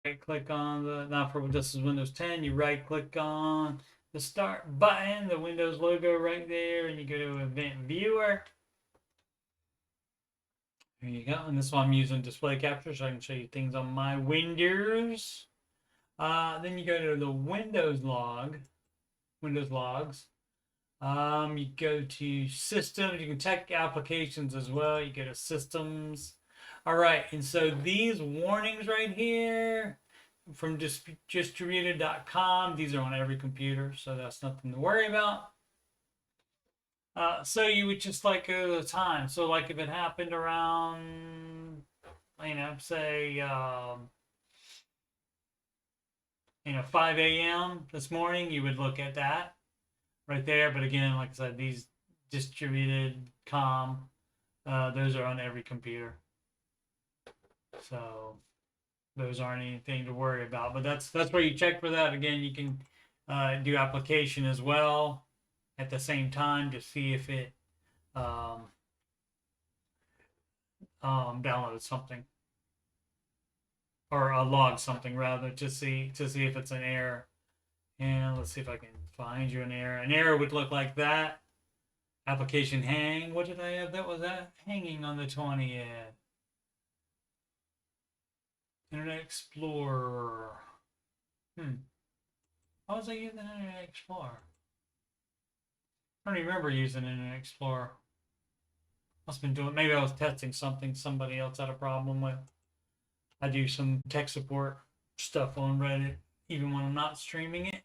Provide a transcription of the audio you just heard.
right click on the, not for this is Windows 10, you right click on the start button, the Windows logo right there, and you go to Event Viewer. There you go. And this one I'm using display capture so I can show you things on my Windows. Then you go to the Windows logs. You go to systems. You can check applications as well. You go to systems. All right. And so these warnings right here from distributed.com, these are on every computer. So that's nothing to worry about. So you would just like go to the time. So like if it happened around, say, 5 a.m. this morning, you would look at that right there. But again, like I said, these distributed those are on every computer. So those aren't anything to worry about. But that's where you check for that. Again, you can do application as well at the same time to see if it downloads something or log something rather to see if it's an error. And let's see if I can find you an error. An error would look like that. Application hang. What did I have? That was that hanging on the 20th. Internet Explorer. How was I using Internet Explorer? I don't remember using Internet Explorer. Must have been doing. Maybe I was testing something somebody else had a problem with. I do some tech support stuff on Reddit, even when I'm not streaming it.